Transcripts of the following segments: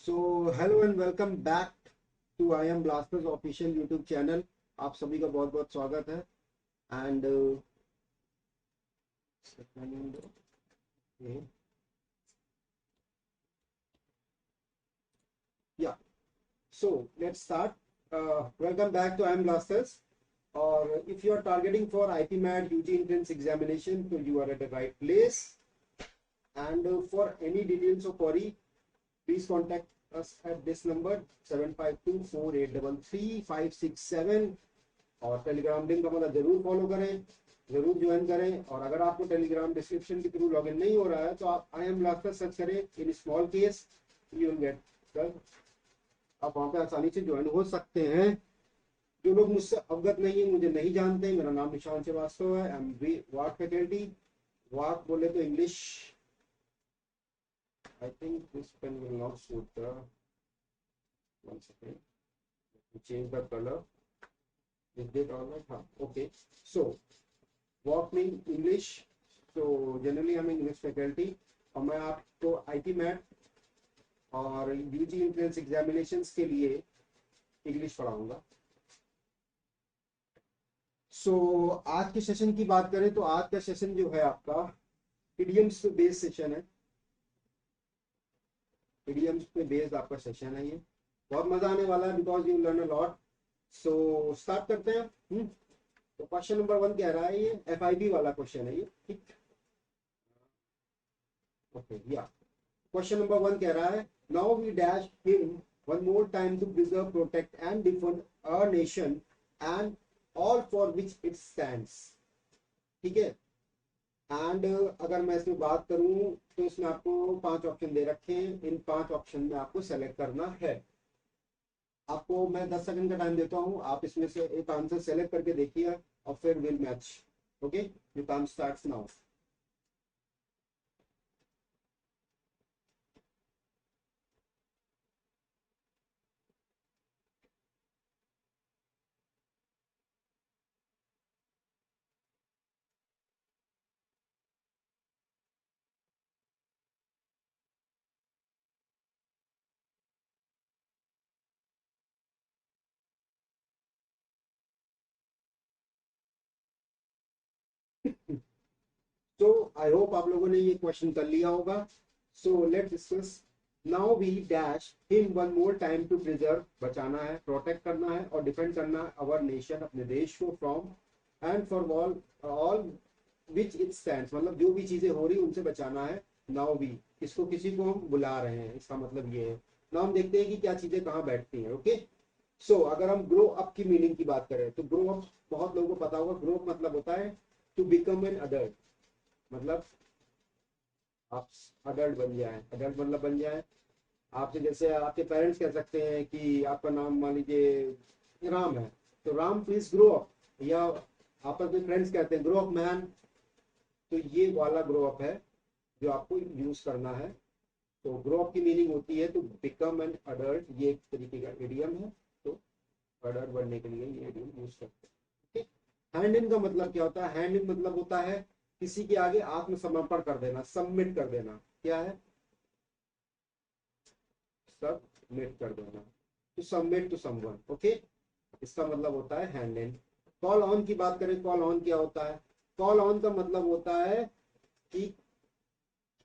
So hello and welcome back to I M Blasters official YouTube channel. आप सभी का बहुत बहुत स्वागत है। And yeah so let's start. Welcome back to I M Blasters. और if you are targeting for IPMAT UG entrance examination तो you are at the right place. And for any details of query please contact us at this number 7524833567। और Telegram link हमारा जरूर follow करें, जरूर join करें। और अगर आपको टेलीग्राम डिस्क्रिप्शन के थ्रू लॉगिन नहीं हो रहा है तो आप आई एम लास्टर सर्च करें in small case, you will get sir. आप वहाँ पे आसानी से ज्वाइन हो सकते हैं। जो लोग मुझसे अवगत नहीं है, मुझे नहीं जानते, मेरा नाम निशान श्रीवास्तव है। I am walk faculty. वाक बोले तो English. I think this pen will not suit the. One second. We change the color. Is it all right? हाँ, okay. So, walk mean English. So generally I'm English faculty और मैं आपको IT mat और UG entrance examinations के लिए English पढ़ाऊंगा। So आज के सेशन की बात करें तो आज का सेशन जो है आपका इडियम्स पे बेस्ड सेशन है। इडियम्स पे बेस्ड आपका सेशन है। ये बहुत मजा आने वाला है because you learn a lot. So start करते हैं। तो क्वेश्चन नंबर 1 कह रहा है, ये FIB वाला क्वेश्चन है ये, ठीक। ओके या क्वेश्चन नंबर 1 कह रहा है, now we dash him one more time to preserve protect and defend our nation and all for which it stands. ठीक है। एंड अगर मैं इसमें बात करूं तो इसमें आपको 5 ऑप्शन दे रखे हैं। इन 5 ऑप्शन में आपको सेलेक्ट करना है। आपको मैं 10 सेकंड का टाइम देता हूं, आप इसमें से एक आंसर सेलेक्ट करके देखिए और फिर will match. Okay, your time starts now. तो आई होप आप लोगों ने ये क्वेश्चन कर लिया होगा। So let's discuss. Now we dash him one more time to preserve, बचाना है, प्रोटेक्ट करना है और डिफेंड करना है अवर नेशन, अपने देश को, from and for all which it stands, मतलब जो भी चीजें हो रही उनसे बचाना है। नाउ वी, इसको किसी को हम बुला रहे हैं, इसका मतलब ये है। नाउ हम देखते हैं कि क्या चीजें कहाँ बैठती हैं। ओके। सो अगर हम ग्रो अप की मीनिंग की बात करें तो ग्रो अप बहुत लोगों को पता होगा। ग्रो मतलब होता है टू बिकम एन अडल्ट, मतलब आप अडल्ट बन जाए। अडल्ट मतलब बन जाए आपसे, जैसे आपके पेरेंट्स कह सकते हैं कि आपका नाम मान लीजिए राम है तो राम प्लीज ग्रो अप, या आपस में फ्रेंड्स कहते हैं ग्रो अप मैन। तो ये वाला ग्रो अप है जो आपको यूज करना है। तो ग्रो अप की मीनिंग होती है टू बिकम एन अडल्ट, ये एक तरीके का इडियम है। तो अडल्ट बनने के लिए ये इडियम यूज करते हैं। हैंड इन का मतलब क्या होता है? हैंड इन मतलब होता है किसी के आगे आत्मसमर्पण कर देना, सबमिट कर देना। क्या है? सबमिट कर देना, to submit to someone. Okay, इसका मतलब होता है हैंड इन। कॉल ऑन की बात करें, कॉल ऑन क्या होता है? कॉल ऑन का मतलब होता है कि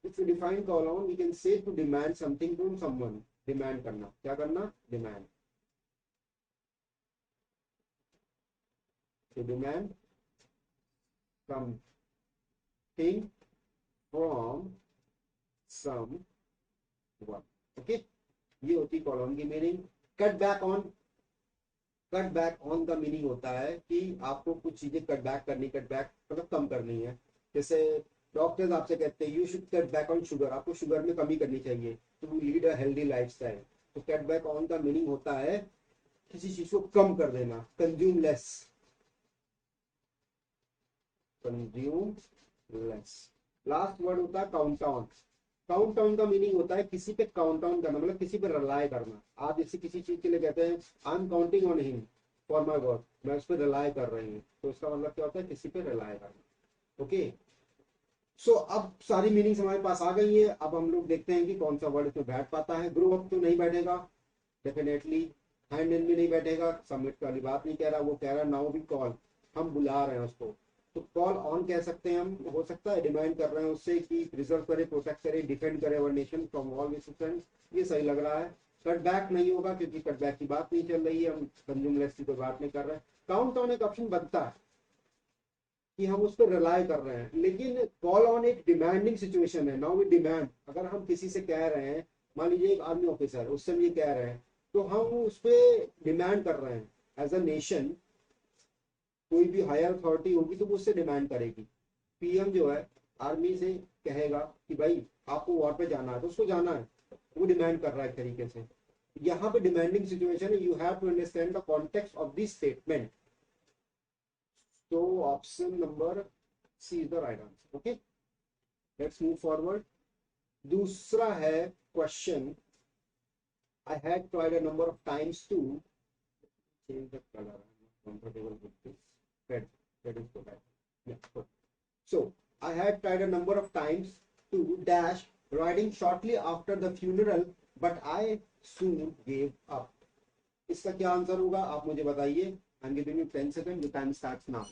if you define call on we can say to demand something from someone. Demand करना, क्या करना? Demand, to demand something from someone. Okay, ये होती कॉल ऑन की meaning. Cut back on, cut back on का मीनिंग होता है कि आपको कुछ चीजें कट बैक करनी, कट बैक मतलब कम करनी है। जैसे डॉक्टर्स आपसे कहते हैं you should cut back on sugar, आपको शुगर में कमी करनी चाहिए to lead a healthy lifestyle. तो कट बैक ऑन का मीनिंग होता है किसी चीज को कम कर देना, consume less, consume less. Last word होता है काउंट डाउन। काउंट डाउन का मीनिंग होता है किसी पे काउंट डाउन करना, मतलब किसी पे रिलाय करना। आप जैसे किसी चीज के लिए कहते हैं I am counting on him for my work, मैं उस पर रिलाय कर रही हूँ, तो इसका मतलब क्या होता है? किसी पे रिलाय करना। ओके, सो अब सारी मीनिंग्स हमारे पास आ गई है। अब हम लोग देखते हैं कि कौन सा वर्ड इसमें बैठ पाता है। ग्रो अप तो नहीं बैठेगा डेफिनेटली, हैंड इन भी नहीं बैठेगा, सबमिट वाली बात नहीं कह रहा, वो कह रहा नाउ भी कॉल, हम बुला रहे हैं उसको, तो कॉल ऑन कह सकते हैं हम। हो सकता है डिमांड कर रहे हैं उससे कि प्रिजर्व करे, प्रोटेक्ट करे, डिफेंड करे अवर नेशन फ्रॉम वॉर विद, ये सही लग रहा है। कट बैक नहीं होगा क्योंकि कट बैक की बात नहीं चल रही है, हम कंज्यूम लेस की कोई बात नहीं कर रहे हैं। काउंट ऑन एक ऑप्शन बनता है कि हम उस पर रिलाय कर रहे हैं, लेकिन कॉल ऑन एक डिमांडिंग सिचुएशन है। नाउ वी डिमांड, अगर हम किसी से कह रहे हैं, मान लीजिए एक आर्मी ऑफिसर, उससे हम ये कह रहे हैं, तो हम उस पर डिमांड कर रहे हैं। एज अ नेशन कोई भी हायर अथॉरिटी होगी तो वो उससे डिमांड करेगी। पीएम जो है आर्मी से कहेगा कि भाई आपको वॉर पे जाना है, तो उसको जाना है, वो डिमांड कर रहा है एक तरीके से। यहाँ पे डिमांडिंग सिचुएशन है, you have to understand the context of this statement. तो option number C is the right answer. Okay, let's move forward. दूसरा है question, I had tried a number of times to change the colour, comfortable with this red, red is good, yeah. So I had tried a number of times to dash riding shortly after the funeral, but I soon gave up. इसका क्या answer होगा आप मुझे बताइए। I'm giving you 10 seconds. The time starts now.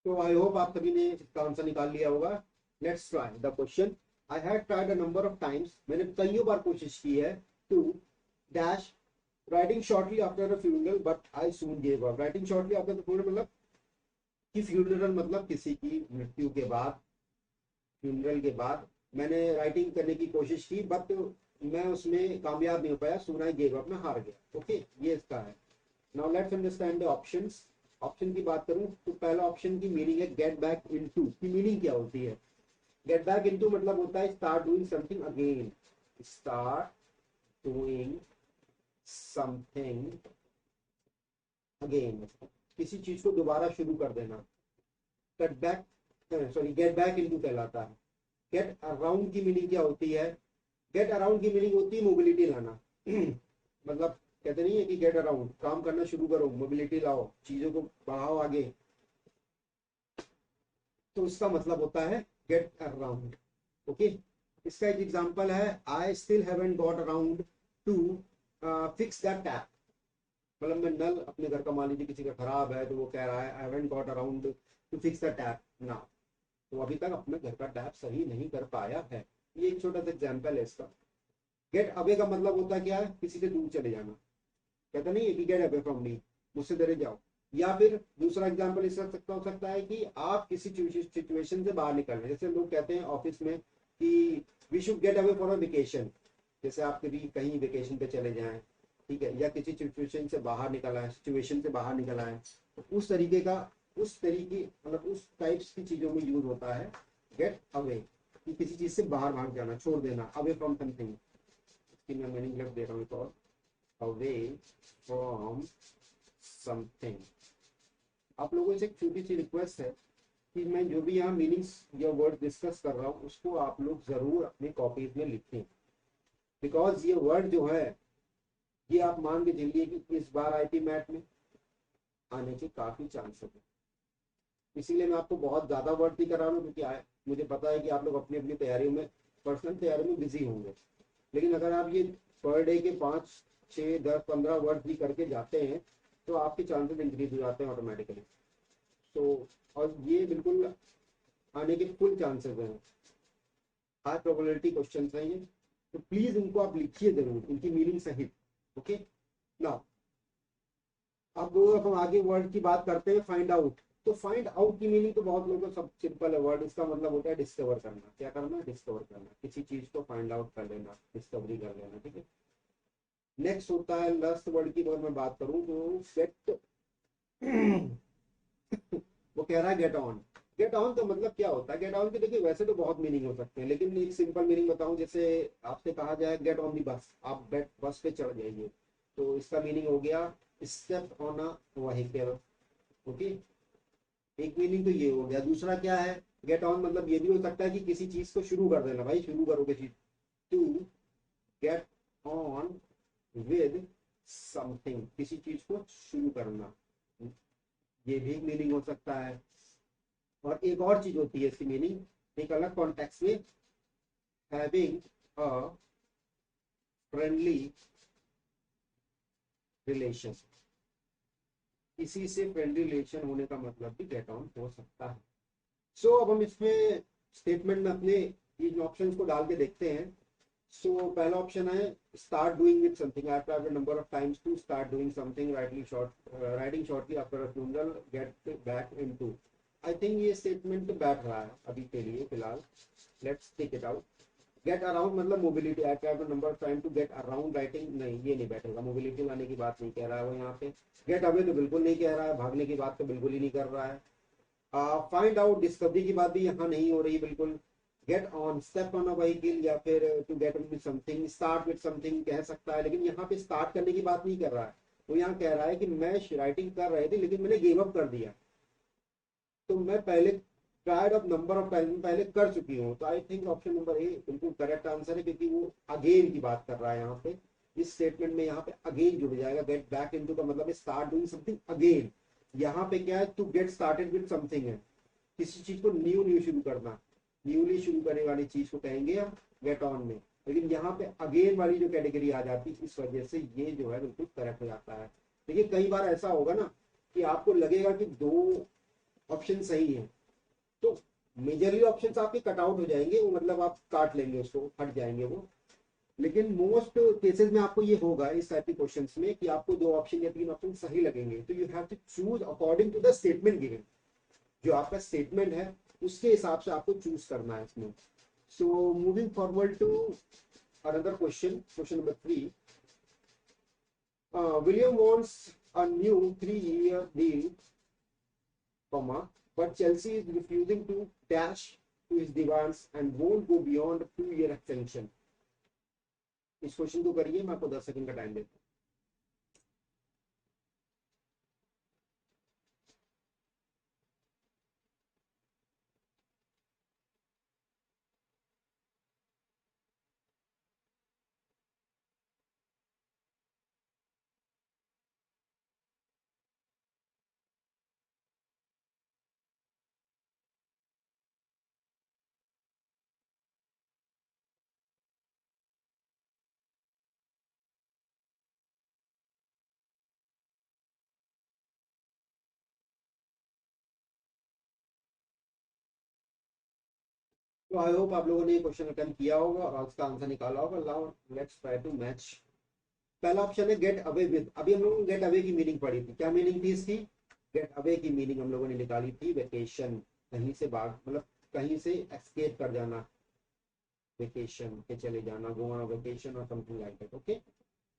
तो I hope आप सभी ने इसका आंसर निकाल लिया होगा। Let's try the question. I had tried a number of times, मैंने कईयों बार कोशिश की है, to dash writing shortly after the funeral but I soon gave up. Writing shortly after the funeral मतलब कि फ्यूनरल मतलब किसी की मृत्यु के बाद, फ्यूनरल के बाद मैंने राइटिंग करने की कोशिश की, बट मैं उसमें कामयाब नहीं हो पाया, सून आई गेव अप, मैं हार गया। ओके, ये इसका है। Now let's understand the options. Option की बात करूं तो पहला ऑप्शन की मीनिंग है गेट बैक इनटू। की मीनिंग क्या होती है? गेट बैक इनटू मतलब होता है start doing something again, start doing something again, किसी चीज को दोबारा शुरू कर देना। Cut back, sorry, gate back into कहलाता है। गेट अराउंड की मीनिंग क्या होती है? गेट अराउंड की मीनिंग होती है मोबिलिटी लाना। मतलब कहते नहीं है कि गेट अराउंड, काम करना शुरू करो, मोबिलिटी लाओ, चीजों को बढ़ाओ आगे, तो इसका मतलब होता है गेट अराउंड। ओके, इसका एक एग्जांपल है, I still haven't got around two fix that tap. मतलब मैं नल अपने घर का, मान लीजिए किसी का खराब है, तो वो कह रहा है I haven't got around two fix the tap now, तो अभी तक अपने घर का टैप सही नहीं कर पाया है। ये एक छोटा सा एग्जांपल है इसका। गेट अवे का मतलब होता है क्या है? किसी से दूर चले जाना। कहता नहीं है कि गेट अवे फ्रॉम मी, मुझसे डरे जाओ। या फिर दूसरा एग्जांपल इस सकता हो सकता है कि आप किसी सिचुएशन से बाहर निकल रहे हैं। जैसे लोग कहते हैं ऑफिस में कि we should get away for a vacation, जैसे आप कभी कहीं वेकेशन पे चले जाएं, ठीक है, या किसी सिचुएशन से बाहर निकल आए, सिचुएशन से बाहर निकल आए, तो उस तरीके का, उस तरीके मतलब उस टाइप्स की चीजों में यूज होता है गेट अवे, कि किसी चीज से बाहर भाग जाना, छोड़ देना, अवे फ्रॉम समथिंग। इसकी मैं मीनिंग लिख दे रहा हूँ एक और, अवे फ्रॉम समथिंग। आप लोगों से एक छोटी सी रिक्वेस्ट है कि मैं जो भी यहाँ मीनिंग्स या वर्ड डिस्कस कर रहा हूँ उसको आप लोग जरूर अपनी कॉपीज में लिखें, बिकॉज ये वर्ड जो है ये आप मान के चलिए कि इस बार आईटी मैट में आने के काफी चांसेस है। इसीलिए मैं आपको बहुत ज्यादा वर्ड भी करा रहा हूँ, क्योंकि मुझे पता है कि आप लोग अपनी अपनी तैयारियों में, पर्सनल तैयारियों में बिजी होंगे। लेकिन अगर आप ये पर डे के 5, 6, 10, 15 वर्ड भी करके जाते हैं तो आपके चांसेस इंक्रीज हो जाते हैं ऑटोमेटिकली। तो और ये बिल्कुल आने के फुल चांसेस हैं, हाई प्रोबेबिलिटी क्वेश्चन हैं ये, तो प्लीज इनको आप लिखिए जरूर, इनकी मीनिंग सहित। ओके, नाउ अब हम आगे वर्ड की बात करते हैं, फाइंड आउट। तो फाइंड आउट की मीनिंग तो बहुत लोगों को सब सिंपल है, वर्ड इसका मतलब होता है डिस्कवर करना। क्या करना? डिस्कवर करना, किसी चीज को फाइंड आउट कर लेना, डिस्कवरी कर लेना, ठीक है। नेक्स्ट होता है लास्ट वर्ड की, अगर मैं बात करूं तो गेट। वो कह रहा है गेट ऑन। गेट ऑन का मतलब क्या होता है? गेट ऑन के देखिए वैसे तो बहुत मीनिंग हो सकते हैं, लेकिन एक सिंपल मीनिंग बताऊं, जैसे आपसे कहा जाए गेट ऑन दी बस, आप बस पे चढ़ जाइए, तो इसका मीनिंग हो गया step on a vehicle. Okay, एक मीनिंग तो ये हो गया। दूसरा क्या है? गेट ऑन मतलब ये भी हो सकता है कि किसी चीज को शुरू कर देना, भाई शुरू करोगे चीज, to get on with something, किसी चीज को शुरू करना, ये भी मीनिंग हो सकता है। और एक और चीज होती है इसकी मीनिंग एक अलग कॉन्टेक्स्ट में, हैविंग अ फ्रेंडली रिलेशन, किसी से फ्रेंडली रिलेशन होने का मतलब भी गेट ऑन हो सकता है। सो अब हम इसमें स्टेटमेंट में अपने इन ऑप्शंस को डाल के देखते हैं। सो पहला ऑप्शन है start doing with something, I tried number of times to start doing something, writing shortly after a funeral, get back into. I think ये स्टेटमेंट बैठ रहा है अभी के लिए फिलहाल, let's take it out. Get around मतलब mobility, I tried number of time to get around, writing नहीं ये नहीं बैठेगा, मोबिलिटी लाने की बात नहीं कह रहा है वो यहाँ पे। गेट अवे तो बिल्कुल नहीं कह रहा है, भागने की बात तो बिल्कुल ही नहीं कर रहा है। फाइंड आउट डिस्कवरी की बात भी यहाँ नहीं हो रही बिल्कुल। Get on, step on a vehicle, या फिर to get on with something, start with something कह सकता है, लेकिन यहाँ पे स्टार्ट करने की बात नहीं कर रहा है। वो यहाँ कह रहा है कि मैं राइटिंग कर रहे थे लेकिन मैंने गिव अप कर दिया, तो मैं पहले tried of number of time पहले कर चुकी हूँ। तो आई थिंक ऑप्शन नंबर ए बिल्कुल करेक्ट आंसर है, क्योंकि वो अगेन की बात कर रहा है यहाँ पे। इस स्टेटमेंट में यहाँ पे अगेन जुड़ जाएगा, गेट बैक इनटू का मतलब स्टार्ट डूइंग समथिंग अगेन। यहाँ पे क्या है, to get started with something है, किसी चीज को न्यू न्यू शुरू करना, न्यूली शुरू करने वाली चीज को कहेंगे हम गेट ऑन में। लेकिन यहाँ पे अगेन वाली जो कैटेगरी आ जाती है, इस वजह से ये जो है बिल्कुल करेक्ट हो जाता है। देखिए कई बार ऐसा होगा ना कि आपको लगेगा कि दो ऑप्शन सही है, तो मेजरली ऑप्शन आपके कट आउट हो जाएंगे, वो मतलब आप काट लेंगे उसको, हट जाएंगे वो। लेकिन मोस्ट केसेस में आपको ये होगा इस टाइप के क्वेश्चंस में कि आपको दो ऑप्शन या तीन ऑप्शन सही लगेंगे, तो you have to choose according to the statement given. जो आपका स्टेटमेंट है उसके हिसाब से आपको चूज करना है इसमें। So moving forward to another question, question number 3। William wants a new 3-year deal, comma, but Chelsea is refusing to dash to his demands and won't go beyond a 2-year extension. इस question को करिए, मैं आपको 10 second का time देता हूँ। तो I hope आप लोगों ने ये क्वेश्चन अटेम्प्ट किया होगा और उसका आंसर निकाला होगा। Now let's try to match. पहला ऑप्शन है गेट अवे विद। अभी हम लोगों ने गेट अवे की मीनिंग पढ़ी थी, क्या मीनिंग थी इसकी? गेट अवे की मीनिंग हम लोगों ने निकाली थी वेकेशन, कहीं से भाग, मतलब कहीं से एस्केप कर जाना, वेकेशन पे चले जाना, गो ऑन वेकेशन और समथिंग लाइक दैट। ओके,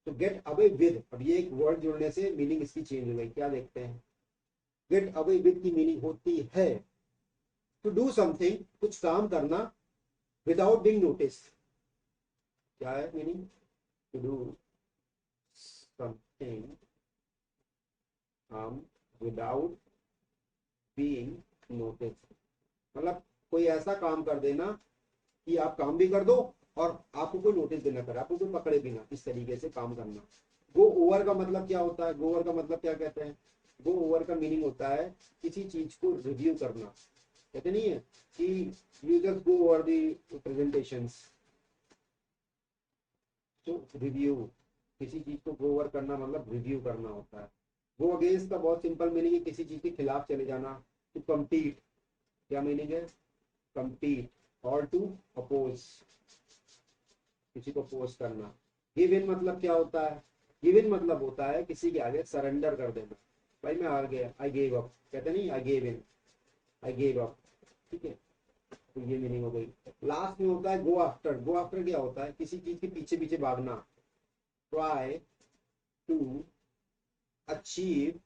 तो गेट अवे विद, अब ये एक वर्ड जुड़ने से मीनिंग इसकी चेंज हो गई, क्या देखते हैं? गेट अवे विद की मीनिंग होती है टू डू समथिंग, कुछ काम करना, विदाउट बीइंग नोटिस। क्या है meaning? To do something without being notice, मतलब कोई ऐसा काम कर देना कि आप काम भी कर दो और आपको कोई नोटिस देना करे, आपको कोई पकड़े भी ना, इस तरीके से काम करना। गो ओवर का मतलब क्या होता है? गो ओवर का मतलब क्या कहते हैं? गो ओवर का मीनिंग होता है किसी चीज को रिव्यू करना। कहते नहीं है कि you just go over the presentations, तो रिव्यू, किसी चीज को गो ओवर करना मतलब रिव्यू करना होता है। गो अगेंस्ट का बहुत सिंपल मीनिंग है किसी चीज के खिलाफ चले जाना। टू कम्पीट, क्या मीनिंग है? कम्पीट। और टू अपोज, किसी को अपोज करना। गिव इन मतलब क्या होता है? गिव इन मतलब होता है किसी के आगे सरेंडर कर देना, भाई मैं आ गया, आई गेव अप, कहते नहीं I gave in, I gave up. ठीक है, तो ये मीनिंग हो गई। लास्ट में होता है गो आफ्टर। गो आफ्टर क्या होता है? किसी चीज के पीछे पीछे भागना। Try to achieve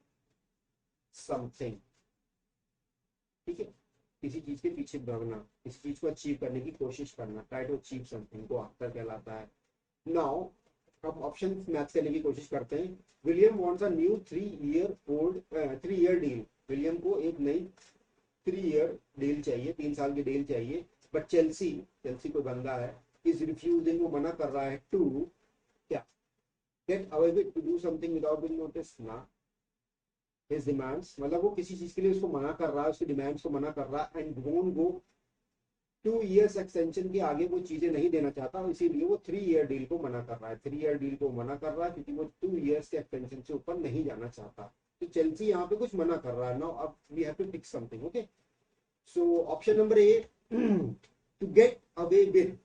something. ठीक है, किसी चीज के पीछे भागना, किसी चीज को अचीव करने की कोशिश करना, ट्राई टू अचीव समथिंग को आफ्टर कहलाता है। नाउ अब ऑप्शन मैच करने की कोशिश करते हैं। William wants a new 3 year deal. William को एक नई 3 ईयर डील चाहिए, 3 साल की डील चाहिए। बट चेल्सी, चेल्सी को बंदा है, इज रिफ्यूजिंग, वो मना कर रहा है टू क्या, get away with, to do something without being notice ना। हिज डिमांड्स मतलब वो किसी चीज के लिए उसको मना कर रहा है, उसकी डिमांड्स को मना कर रहा है। And won't go 2 years extension के आगे वो चीजें नहीं देना चाहता, इसीलिए वो 3 ईयर डील को मना कर रहा है। 3 ईयर डील को मना कर रहा है क्योंकि वो 2 इयर्स के एक्सटेंशन से ऊपर नहीं जाना चाहता। तो चेल्सी यहाँ पे कुछ मना कर रहा है। नाउ अब we have to pick something. Okay, so option number A, to get away with,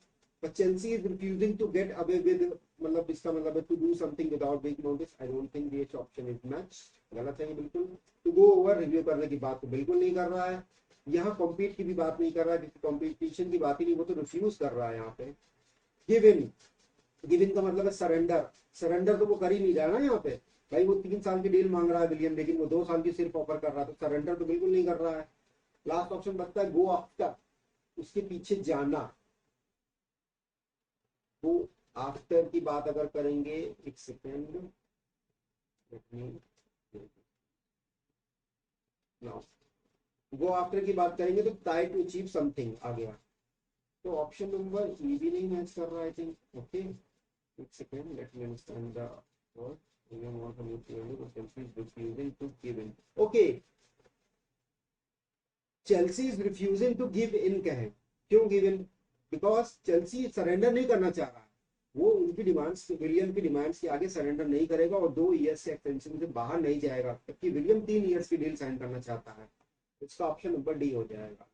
but Chelsea is refusing to get away with, मतलब इसका मतलब है to do something without being noticed। I don't think this option is match, गलत है ये बिल्कुल। to go over, review करने की बात तो बिल्कुल नहीं कर रहा है। यहाँ कॉम्पीट की भी बात नहीं कर रहा है, किसी कॉम्पिटिशन की बात ही नहीं, वो तो रिफ्यूज कर रहा है यहाँ पे। गिव इन, गिव इन का मतलब है सरेंडर, सरेंडर तो वो कर ही नहीं रहा ना यहाँ पे। भाई वो 3 साल की डील मांग रहा है विलियम, लेकिन वो 2 साल की सिर्फ ऑफर कर रहा है, तो सरेंडर तो बिल्कुल नहीं कर रहा है। लास्ट ऑप्शन बचता है गो आफ्टर, उसके पीछे जाना। वो आफ्टर की बात अगर करेंगे, एक सेकेंड, गो आफ्टर की बात करेंगे तो ट्राई टू अचीव समथिंग आ गया। तो ऑप्शन नंबर ई भी नहीं मैच कर रहा, आई थिंक। ओके, एक second, let me understand the word. Okay, Chelsea is refusing to give in कहे, क्यों give in, because Chelsea surrender नहीं करना चाह रहा है। वो उनकी डिमांड्स, विलियम की डिमांड्स के आगे सरेंडर नहीं करेगा और 2 इयर्स से एक्सटेंशन से बाहर नहीं जाएगा, जबकि विलियम 3 इयर्स की डील साइन करना चाहता है। इसका ऑप्शन नंबर डी हो जाएगा।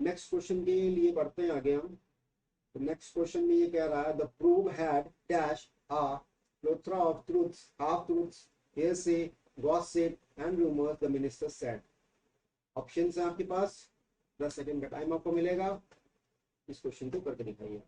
नेक्स्ट क्वेश्चन के लिए बढ़ते हैं आगे हम। तो नेक्स्ट क्वेश्चन में ये कह रहा है, the probe had dash a plethora of truths, half truths, hearsay, gossip and rumors, the minister said। Option है आपके पास, 10 सेकंड का टाइम आपको मिलेगा, इस क्वेश्चन को करके दिखाइए।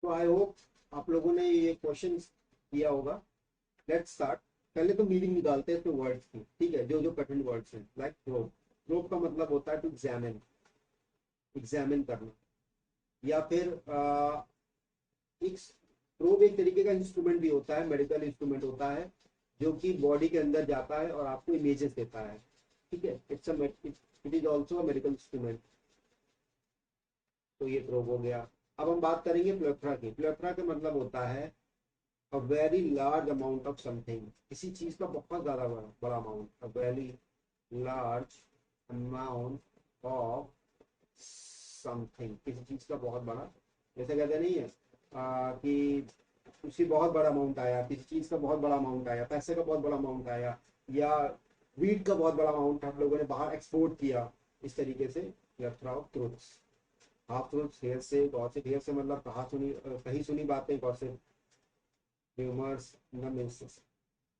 तो आई होप आप लोगों ने ये क्वेश्चन किया होगा। Let's start. पहले तो मीनिंग निकालते हैं तो वर्ड्स की, ठीक है, जो जो कठिन वर्ड्स हैं। लाइक प्रोब, प्रोब का मतलब होता है टू एग्जामिन, एग्जामिन करना। या फिर एक प्रोब एक तरीके का इंस्ट्रूमेंट भी होता है, मेडिकल इंस्ट्रूमेंट होता है, जो कि बॉडी के अंदर जाता है और आपको इमेजेस देता है, ठीक है। It is also a medical instrument. तो ये प्रोब हो गया। अब हम बात करेंगे प्लेथरा की। प्लेथरा का मतलब होता है अ very large amount of something, किसी चीज का बहुत ज्यादा बड़ा बड़ा amount, a very large amount of something, किसी चीज का बहुत बड़ा, जैसे कहते नहीं है कि उसकी बहुत बड़ा अमाउंट आया, किसी चीज का बहुत बड़ा अमाउंट आया, पैसे का बहुत बड़ा अमाउंट आया, या वीट का बहुत बड़ा अमाउंट हम लोगों ने बाहर एक्सपोर्ट किया, इस तरीके से। Plethora of truths, half truths, hearsay, gossip, hearsay मतलब कहा सुनी, कहीं सुनी बातें, गॉसिप, र्यूमर्स, नमिसेस।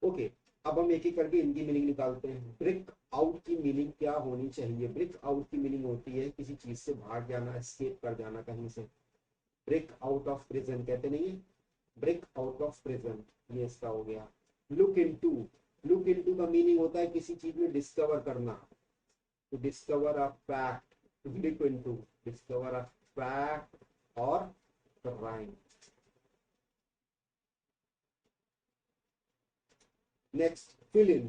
ओके, अब हम एक एक करके इनकी मीनिंग निकालते हैं। ब्रेक आउट की मीनिंग क्या होनी चाहिए? ब्रेक आउट की मीनिंग होती है किसी चीज से भाग जाना, एस्केप कर जाना कहीं से। ब्रेक आउट ऑफ प्रिजन कहते नहीं है, ब्रेक आउट ऑफ प्रिजन, ये इसका हो गया। लुक इनटू, लुक इनटू का मीनिंग होता है किसी चीज में डिस्कवर करना, to discover a fact. Look into, discover a fact और crime. Next, fill in,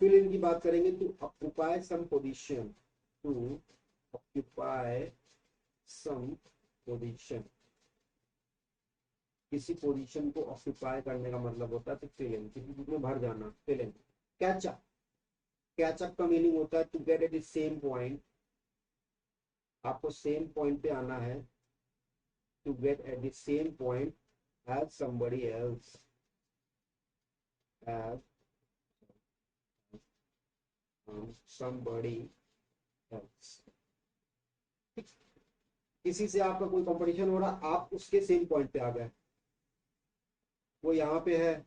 fill in की बात करेंगे to occupy some position, to occupy some position, किसी पोजीशन को ऑक्यूपाई करने का मतलब होता है तो फिल इन, किसी चीज में भर जाना, फिल इन। कैचअप, कैचअप का मीनिंग होता है to get at the same point, आपको सेम पॉइंट पे आना है, to get at the same point as somebody else, as somebody else। किसी से आपका कोई कंपटीशन हो रहा, आप उसके सेम पॉइंट पे आ गए, वो यहाँ पे है,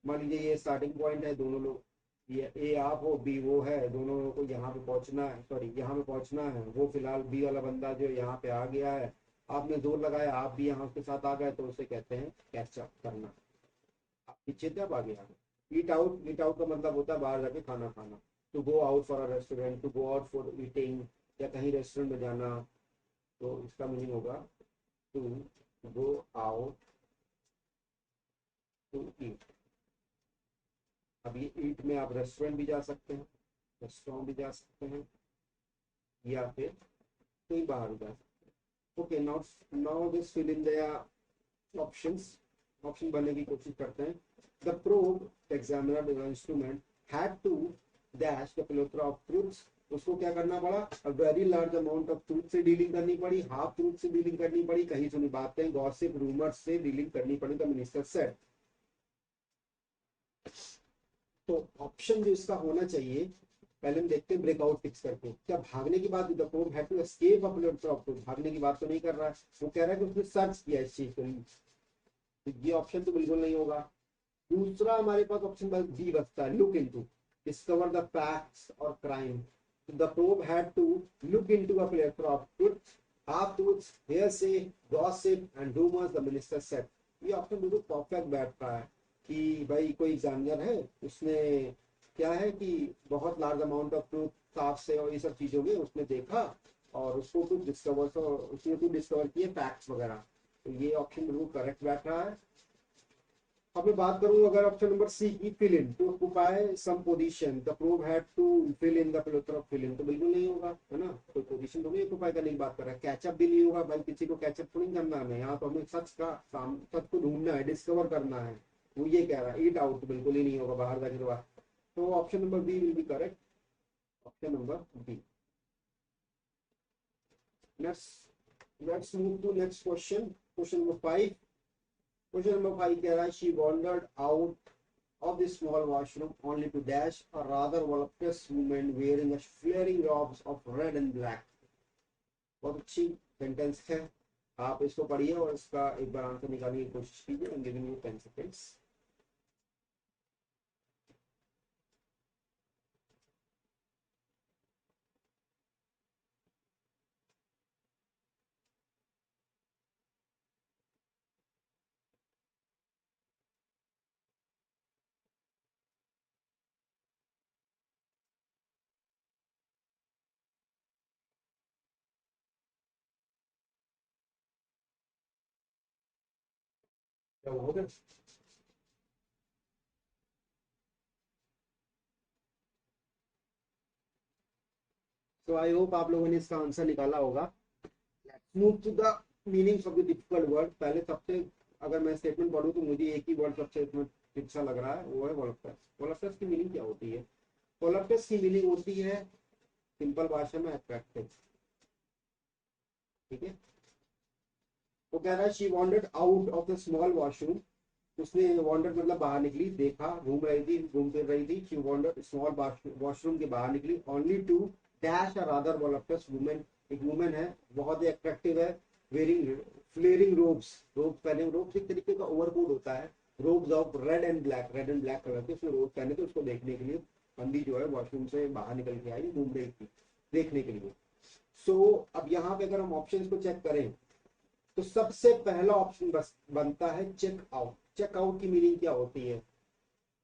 मान लीजिए ये स्टार्टिंग पॉइंट है, दोनों लोग, ये ए आप हो बी वो है, दोनों लोगों को यहाँ पे पहुंचना है, सॉरी यहाँ पे पहुंचना है, वो फिलहाल बी वाला बंदा जो यहाँ पे आ गया है, आपने जोर लगाया, आप भी यहाँ के साथ आ गए, तो उसे कहते हैं कैच अप करना। आप पीछे थे, अब आगे आ गए। ईट आउट का मतलब होता है बाहर जाके खाना खाना, to go out for a restaurant, to go out for eating, या कहीं रेस्टोरेंट में जाना, तो इसका मीनिंग होगा to go out to eat. अब ये ईट में आप रेस्टोरेंट भी जा सकते हैं, रेस्टोरेंट भी जा सकते हैं, या फिर कहीं बाहर भी जा सकते हैं। Okay, now now just fill in the options. Option बनने की कोशिश करते हैं। The probe examiner instrument had to dash the plethora of truths. उसको क्या करना पड़ा, a very large amount of truth से डीलिंग करनी पड़ी, हाफ ट्रूथ से डीलिंग करनी पड़ी, कहीं सुनी बातें, गॉसिप, रूमर्स से डीलिंग करनी पड़ी, द मिनिस्टर सेड। तो ऑप्शन जो इसका होना चाहिए, पहले हम देखते हैं ब्रेकआउट फिक्स करके, क्या भागने की बात, the probe had to escape a plethora of truth, भागने की बात तो नहीं कर रहा है, वो कह रहा है कि उसने सर्च किया इस चीज को, तो ये ऑप्शन तो बिल्कुल नहीं होगा। दूसरा हमारे पास ऑप्शन बी बचता है, look into, discover the facts और crime. The probe had to look into a plethora of truths, half truths, hearsay, gossip and rumours, the minister said. ये ऑप्शन बिल्कुल परफेक्ट बैठ रहा है कि भाई कोई एग्जामिनर है, उसने क्या है कि बहुत लार्ज अमाउंट ऑफ ट्रूथ, साफ से और ये सब चीजों में उसने देखा, और उसको कुछ डिस्कवर, तो उसने कुछ डिस्कवर किए फैक्ट्स वगैरह, तो ये ऑप्शन बिल्कुल करेक्ट बैठ रहा है। अब मैं बात करूं अगर ऑप्शन नंबर सी की, fill in to occupy some position, the probe had to fill in the plethora of, fill in तो बिल्कुल नहीं होगा, है ना, कोई पोजीशन तो नहीं ऑक्युपाई करने की बात कर रहा है। कैचअप भी नहीं होगा भाई, किसी को कैचअप थोड़ी करना है, यहाँ तो हमें सच का सच को ढूंढना है, डिस्कवर करना है, वो ये कह रहा है। ईट आउट बिल्कुल ही नहीं होगा, बाहर जाके तो option number B will be correct, option number B. Let's move to next question, question number 5। Question number 5 कह रहा है, she wandered out of the small washroom only to dash a rather voluptuous woman wearing a flaring robes of red and black। बहुत अच्छी sentence है, आप इसको पढ़िए और इसका एक बार आंसर निकालने की कोशिश कीजिए। I'm giving you 10 seconds। क्या हो गया? तो आई होप आप लोगों ने इसका आंसर निकाला होगा। Move to the meanings of the difficult word. पहले सबसे, अगर मैं स्टेटमेंट पढ़ूं तो मुझे एक ही वर्ड सबसे इसमें अच्छा लग रहा है, वो है वोलप्टस। वोलप्टस की मीनिंग क्या होती है? वोलप्टस की मीनिंग होती है सिंपल भाषा में अट्रैक्टिव, ठीक है। वो कह रहा है she wounded out of the small washroom, उसने वॉन्डेड मतलब बाहर निकली, देखा, घूम रही थी, घूम फिर रही थी। शी वॉन्डेड स्मॉल वॉशरूम के बाहर निकली, only to dash a rather voluptuous women, एक वुमेन है, बहुत ही अट्रैक्टिव है, वेयरिंग फ्लेयरिंग रोब्स, रोब्स पहने, रोब्स एक तरीके का ओवरकोट होता है, robes of red and black, red and black colour के उसने रोब पहने थे, उसको देखने के लिए बंदी जो है वॉशरूम से बाहर निकल के आई, घूम रही थी देखने के लिए। सो अब यहाँ पे अगर हम ऑप्शन को चेक करें, तो सबसे पहला ऑप्शन बस बनता है चेक आउट। चेक आउट की मीनिंग क्या होती है?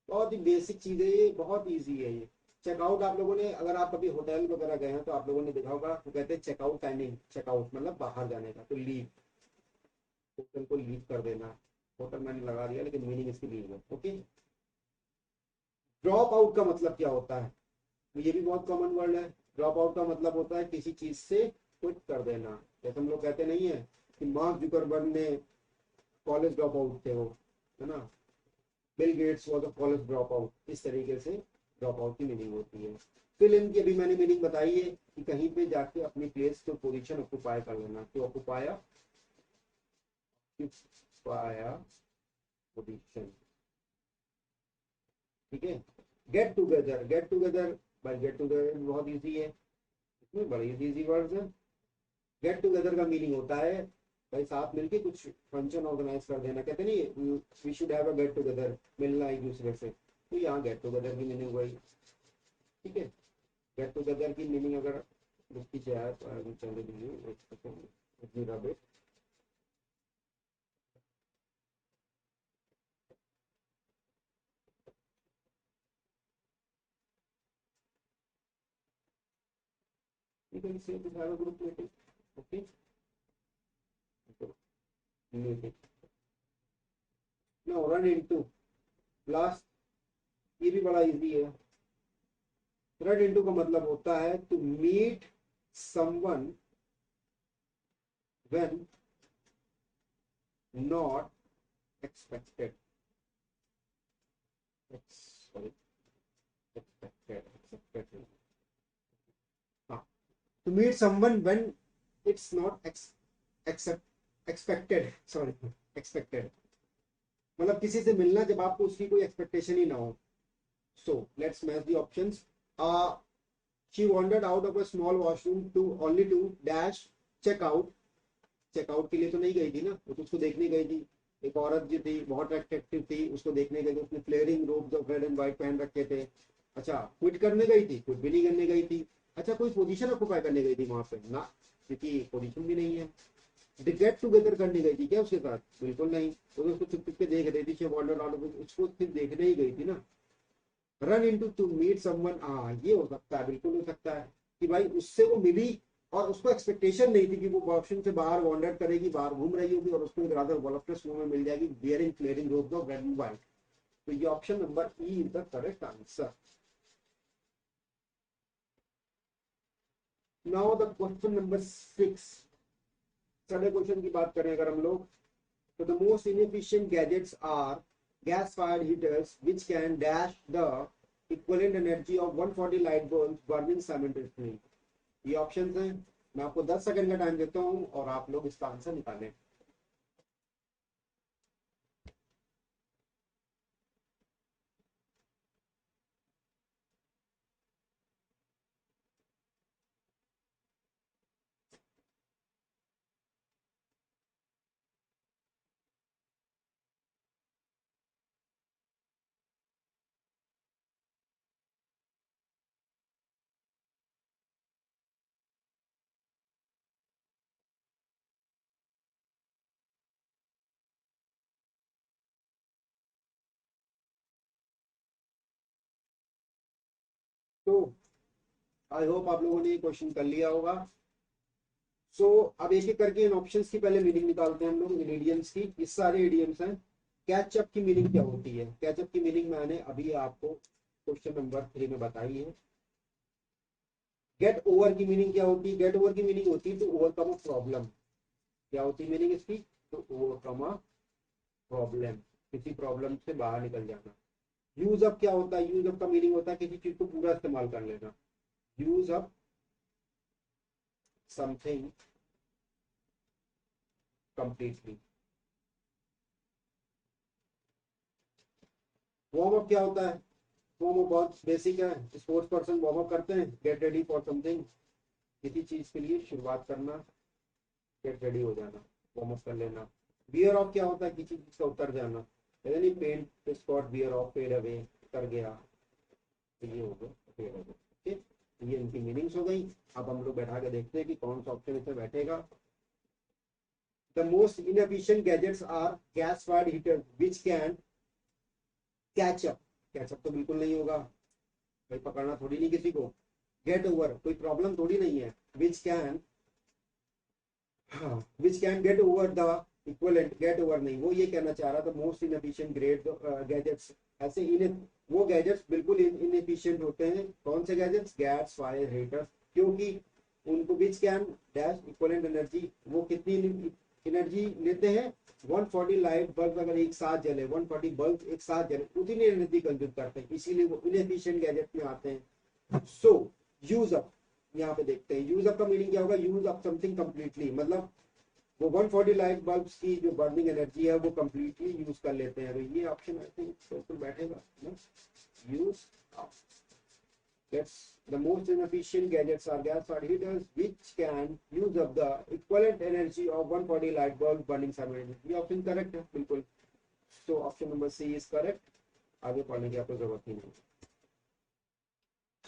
बहुत ही बेसिक चीज है ये, बहुत इजी है ये। चेकआउट आप लोगों ने, अगर आप कभी होटल वगैरह गए हैं तो आप लोगों ने देखा होगा, तो कहते हैं चेकआउट टाइमिंग, चेकआउट मतलब बाहर जाने का, तो लीव, होटल को लीव कर देना। होटल मैंने लगा दिया लेकिन मीनिंग इसकी लीव है, ओके। ड्रॉप आउट का मतलब क्या होता है? ये भी बहुत कॉमन वर्ड है। ड्रॉप आउट का मतलब होता है किसी चीज से क्विट कर देना। जैसे हम लोग कहते नहीं है कि मार्क जुकरबर्ग ने कॉलेज ड्रॉप आउट थे वो, है ना, Bill Gates was a college drop out, इस तरीके से ड्रॉप आउट की मीनिंग होती है। फिल इन की अभी मैंने मीनिंग बताई है कि कहीं पे जाके अपनी प्लेस को पोजीशन ऑक्युपाई कर लेना, तो ऑक्युपाया पोजीशन, ठीक है। गेट टुगेदर, गेट टुगेदर, भाई गेट टुगेदर बहुत इजी है, इसमें बड़े इजी वर्ड्स हैं। गेट टुगेदर का मीनिंग होता है भाई साथ मिलके कुछ फंक्शन ऑर्गेनाइज कर देना, कहते नहीं we should have a get together, मिलना एक दूसरे से, तो यहाँ गेट टुगेदर की मीनिंग वही, ठीक है। गेट टुगेदर की मीनिंग अगर लिखी जाए तो चले दीजिए एक second, you can say to have a group meeting, okay, meeting. Now run into last, ये भी बड़ा इजी है। रन इनटू का मतलब होता है to meet someone when not expected, sorry expected, expected, हाँ, to meet someone when it's not except expected, sorry expected, मतलब किसी से मिलना जब आपको उसकी कोई एक्सपेक्टेशन ही ना हो। So let's match the options. She wandered out of a small washroom to only to dash check out, checkout के लिए तो नहीं गई थी ना, वो तो उसको देखने गई थी। एक औरत जो थी बहुत अट्रैक्टिव थी, उसको देखने गई थी, उसने flaring ropes of red and white पहन रखे थे। अच्छा, क्विट करने गई थी? क्विट भी नहीं करने गई थी। अच्छा, कोई पोजीशन ऑक्युपाई करने गई थी वहां पे ना, क्योंकि पोजीशन भी नहीं है। गेट टुगेदर करने गई थी क्या उसके साथ? बिल्कुल नहीं, वो तो उसको चुप चुप के देख रही थी। शी वॉन्डर्ड आउट ऑफ, उसको सिर्फ देखने ही गई थी ना। Run into to meet someone, हाँ ये हो सकता है, बिल्कुल हो सकता है कि भाई उससे वो मिली और उसको एक्सपेक्टेशन नहीं थी कि वो वॉशरूम से बाहर वॉन्डर करेगी, बाहर घूम रही होगी और उसको रादर वॉलप्टस में मिल जाएगी bearing flaring ropes of red and white. तो ये option number E is the correct answer. Now the question number 6, साढ़े क्वेश्चन की बात करें अगर हम लोग, तो the most inefficient gadgets are gas fired heaters which can dash the equivalent energy of 140 light bulbs burning simultaneously। ये options हैं, मैं आपको 10 सेकंड का टाइम देता हूं और आप लोग इसका आंसर निकालें। तो आई होप आप लोगों ने ये क्वेश्चन कर लिया होगा। सो अब एक एक करके इन ऑप्शंस की पहले मीनिंग निकालते हैं हम लोग, इंग्रेडिएंट्स की। ये सारे इडियम्स हैं। कैचअप की मीनिंग क्या होती है? कैचअप की मीनिंग मैंने अभी आपको क्वेश्चन नंबर 3 में बताई है। गेट ओवर की मीनिंग क्या होती है? गेट ओवर की मीनिंग होती है टू ओवरकम अ प्रॉब्लम। क्या होती है मीनिंग इसकी? टू ओवरकम अ प्रॉब्लम, किसी प्रॉब्लम से बाहर निकल जाना। यूज अप क्या होता है? यूज अप का मीनिंग होता है किसी चीज को पूरा इस्तेमाल कर लेना। Use up something completely. Warm up क्या होता है? वार्म अप बहुत बेसिक है, स्पोर्ट्स पर्सन वार्म अप करते हैं, गेट रेडी फॉर समथिंग, किसी चीज के लिए शुरुआत करना, गेट रेडी हो जाना, वार्म अप कर लेना। बियर ऑफ क्या होता है? किसी चीज का उतर जाना, यानी paint spot wear off, fade away, उतर गया, तो ये हो गया फेड अवे। ठीक, ये इनकी मीनिंग्स हो गई। अब हम लोग बैठा के देखते हैं कि कौन सा ऑप्शन इसमें बैठेगा। The most inefficient gadgets are gas fired heater which can catch up, catch up तो बिल्कुल नहीं होगा भाई, पकड़ना थोड़ी नहीं किसी को। गेट ओवर कोई प्रॉब्लम थोड़ी नहीं है। विच कैन, हाँ, which can get over the equivalent, get over नहीं, वो ये कहना चाह रहा था मोस्ट इनएफिशिएंट ग्रेड गैजेट्स, ऐसे इन वो गैजेट्स बिल्कुल इनएफिशिएंट होते हैं। कौन से गैजेट्स? गैस फायर हीटर्स, क्योंकि उनको which can dash equivalent energy, वो कितनी एनर्जी लेते हैं 140 लाइट बल्ब अगर एक साथ जले, 140 बल्ब एक साथ जले, उतनी एनर्जी कंज्यूम करते हैं, इसीलिए वो इनएफिशिएंट गैजेट में आते हैं। सो यूज अप, यहाँ पे देखते हैं यूज अप का मीनिंग क्या होगा, यूज अप समथिंग कंप्लीटली, मतलब वो 140 लाइट बल्ब्स की जो बर्निंग एनर्जी है वो कंप्लीटली यूज कर लेते हैं। तो ये ऑप्शन आई थिंक बिल्कुल बैठेगा ना, use up. That's the most inefficient gadgets are gas-fired heaters, which can use up the equivalent energy of 140 light bulb burning simultaneously. ये ऑप्शन करेक्ट है बिल्कुल। तो option number C is correct. आगे पढ़ने की आपको जरूरत ही नहीं।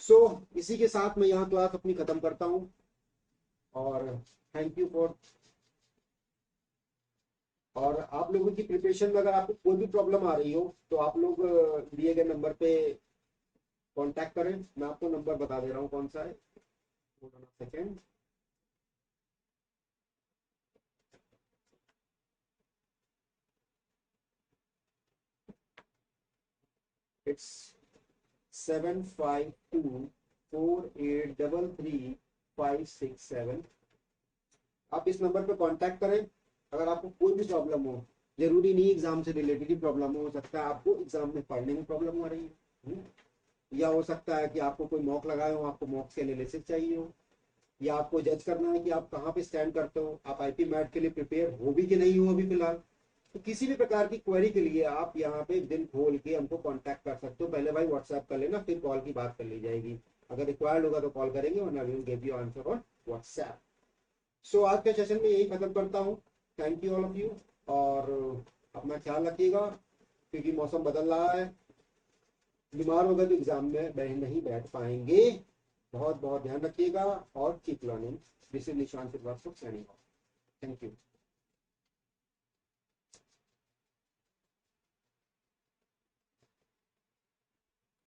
सो इसी के साथ मैं यहाँ क्लास अपनी खत्म करता हूँ और थैंक यू फॉर। और आप लोगों की प्रिपरेशन में अगर आपको कोई भी प्रॉब्लम आ रही हो तो आप लोग दिए गए नंबर पे कांटेक्ट करें। मैं आपको नंबर बता दे रहा हूँ कौन सा है, सेकेंड। इट्स 7524833567। आप इस नंबर पे कांटेक्ट करें अगर आपको कोई भी प्रॉब्लम हो। जरूरी नहीं एग्जाम से रिलेटेड ही प्रॉब्लम हो सकता है आपको एग्जाम में पढ़ने में प्रॉब्लम हो रही है, या हो सकता है कि आपको कोई मॉक लगाए हो, आपको मॉक के एनालिसिस चाहिए हो, या आपको जज करना है कि आप कहाँ पे स्टैंड करते हो, आप आईपी मैट के लिए प्रिपेयर हो भी कि नहीं हो अभी फिलहाल। तो किसी भी प्रकार की क्वेरी के लिए आप यहाँ पे दिल खोल के हमको कांटेक्ट कर सकते हो। पहले भाई व्हाट्सएप कर लेना, फिर कॉल की बात कर ली जाएगी। अगर रिक्वायर्ड होगा तो कॉल करेंगे, वरना we will give you answer on WhatsApp. So आज के सेशन में यही खत्म करता हूँ। Thank you all of you, और अपना ख्याल रखिएगा क्योंकि मौसम बदल रहा है। बीमार होगा तो एग्जाम में नहीं बैठ पाएंगे। बहुत बहुत ध्यान रखिएगा और keep learning. This is Nishant Shrivastava signing off. Thank you.